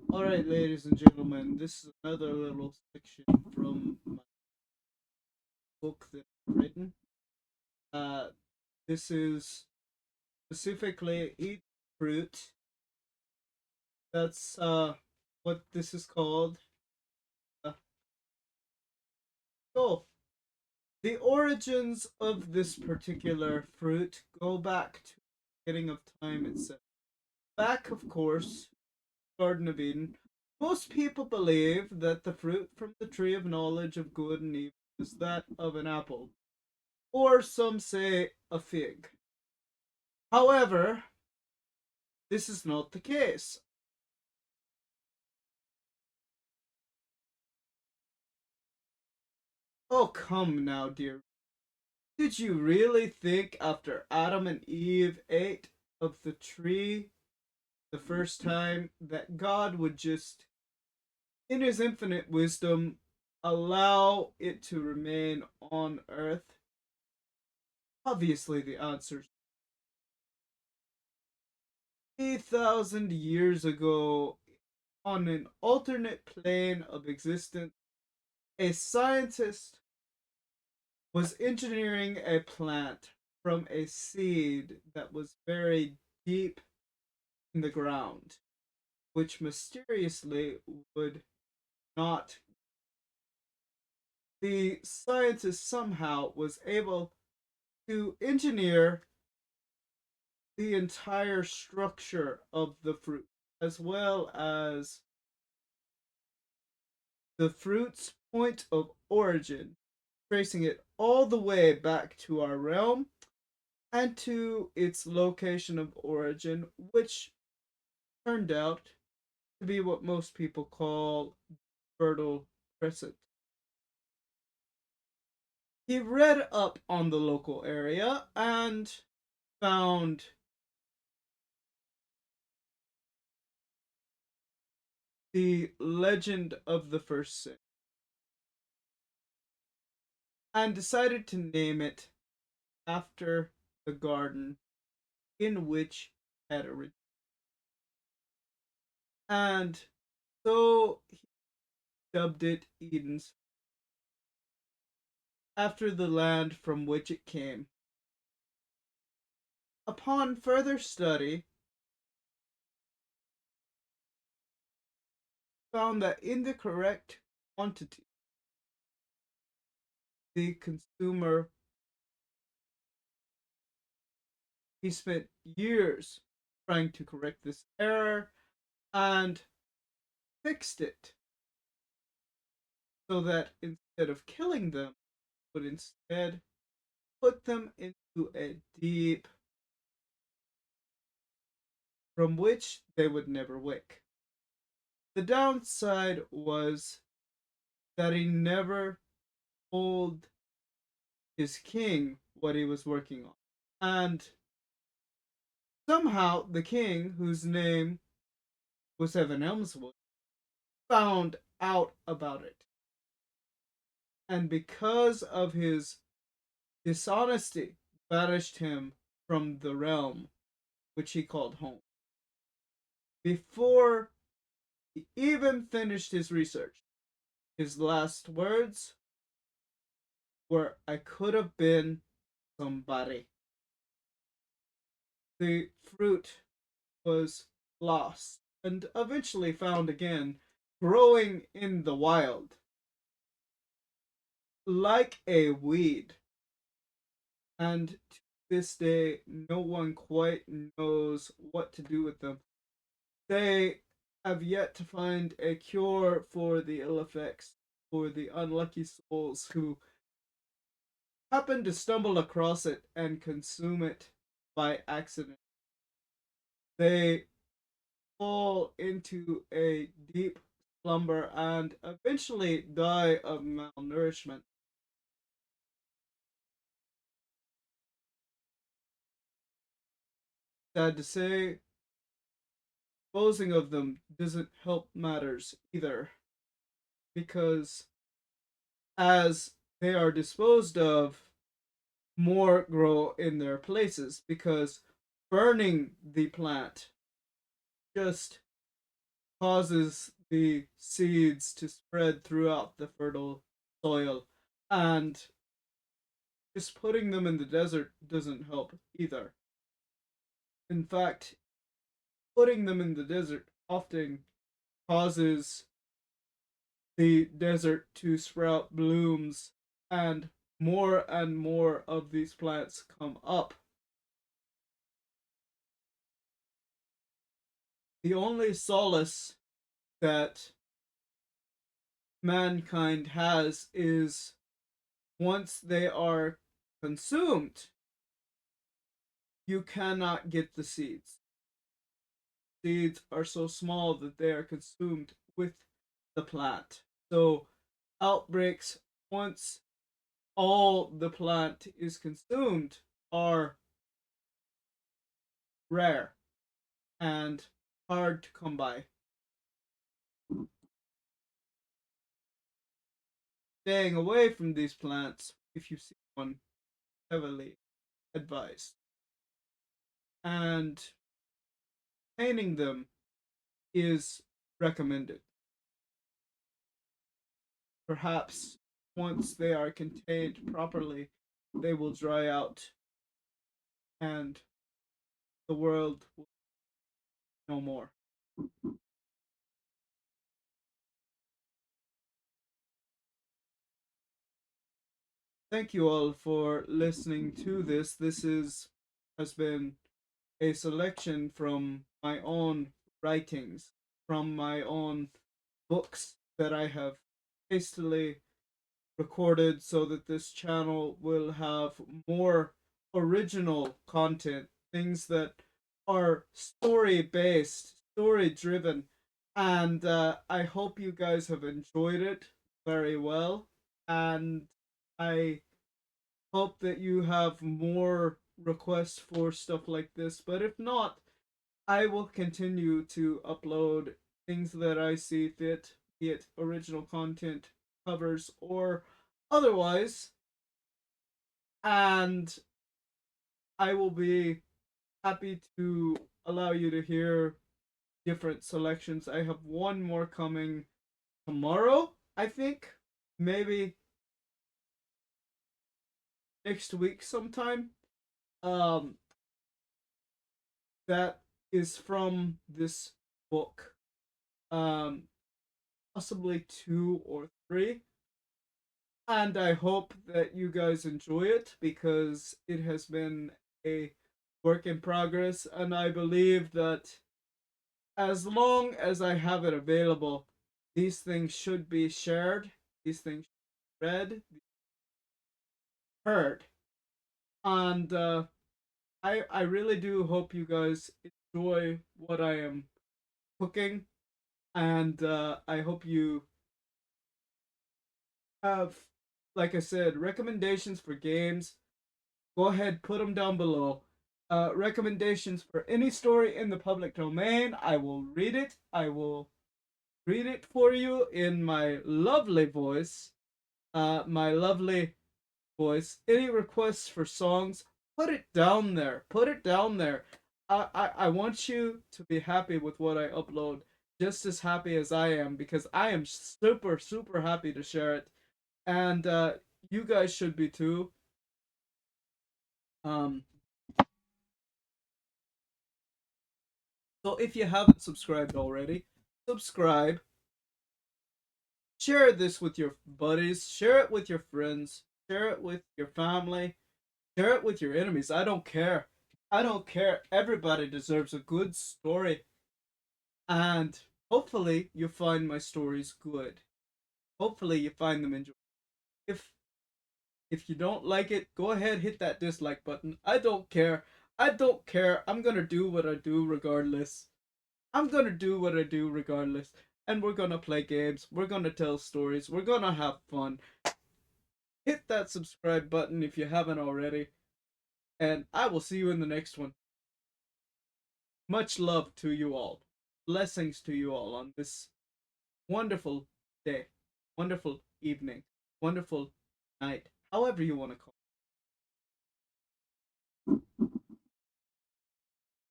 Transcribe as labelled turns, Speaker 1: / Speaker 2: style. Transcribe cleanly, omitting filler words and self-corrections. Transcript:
Speaker 1: Alright, ladies and gentlemen, this is another little section from my book that I've written. Uh, this is specifically eat fruit. That's what this is called. Uh, so, the origins of this particular fruit go back to the beginning of time itself. Back, of course, Garden of Eden. Most people believe that the fruit from the tree of knowledge of good and evil is that of an apple, or some say a fig. However, this is not the case. Oh, come now, dear. Did you really think after Adam and Eve ate of the tree the first time that God would just, in his infinite wisdom, allow it to remain on earth? Obviously, the answer 3,000 years ago, on an alternate plane of existence, a scientist was engineering a plant from a seed that was buried deep in the ground, which mysteriously would not. The scientist somehow was able to engineer the entire structure of the fruit, as well as the fruit's point of origin, tracing it all the way back to our realm and to its location of origin, which turned out to be what most people call Fertile Crescent. He read up on the local area and found the legend of the first sin and decided to name it after the garden in which it had originated. And so he dubbed it Eden's after the land from which it came. Upon further study, found that in the correct quantity, the consumer, he spent years trying to correct this error and fixed it so that instead of killing them, would instead put them into a deep from which they would never wake. The downside was that he never told his king what he was working on. And somehow the king, whose name was Evan Elmswood, found out about it. And because of his dishonesty, banished him from the realm which he called home. Before he even finished his research, his last words were, I could have been somebody. The fruit was lost and eventually found again, growing in the wild like a weed. And to this day, no one quite knows what to do with them. They have yet to find a cure for the ill effects for the unlucky souls who happen to stumble across it and consume it by accident. They fall into a deep slumber and eventually die of malnourishment. Sad to say, disposing of them doesn't help matters either, because as they are disposed of, more grow in their places, because burning the plant just causes the seeds to spread throughout the fertile soil, and just putting them in the desert doesn't help either. In fact, putting them in the desert often causes the desert to sprout blooms, and more of these plants come up. The only solace that mankind has is once they are consumed, you cannot get the seeds. Seeds are so small that they are consumed with the plant. So, outbreaks, once all the plant is consumed, are rare and hard to come by. Staying away from these plants, if you see one, heavily advised. And painting them is recommended. Perhaps once they are contained properly, they will dry out and the world will no more. Thank you all for listening to this. This is has been a selection from my own writings, from my own books that I have hastily recorded so that this channel will have more original content, things that are story based, story driven, and I hope you guys have enjoyed it very well. And I hope that you have more requests for stuff like this. But if not, I will continue to upload things that I see fit, be it original content, covers, or otherwise. And I will be happy to allow you to hear different selections. I have one more coming tomorrow, I think. Maybe next week sometime. Um, that is from this book. Um, Possibly two or three. And I hope that you guys enjoy it because it has been a work in progress. And I believe that as long as I have it available, these things should be shared, these things should be read, heard. And I really do hope you guys enjoy what I am cooking. And I hope you have, like I said, recommendations for games. Go ahead, put them down below. Recommendations for any story in the public domain. I will read it. I will read it for you in my lovely voice. My lovely voice. Any requests for songs, put it down there. Put it down there. I want you to be happy with what I upload, just as happy as I am, because I am super, super happy to share it. And you guys should be too. Um, so if you haven't subscribed already, subscribe. Share this with your buddies. Share it with your friends. Share it with your family. Share it with your enemies. I don't care. I don't care. Everybody deserves a good story. And hopefully you find my stories good. Hopefully you find them enjoyable. If if you don't like it, go ahead, hit that dislike button. I don't care. I don't care. I'm gonna do what I do regardless. I'm gonna do what I do regardless. And we're gonna play games. We're gonna tell stories. We're gonna have fun. Hit that subscribe button if you haven't already. And I will see you in the next one. Much love to you all. Blessings to you all on this wonderful day, wonderful evening, wonderful night, however you want to call it.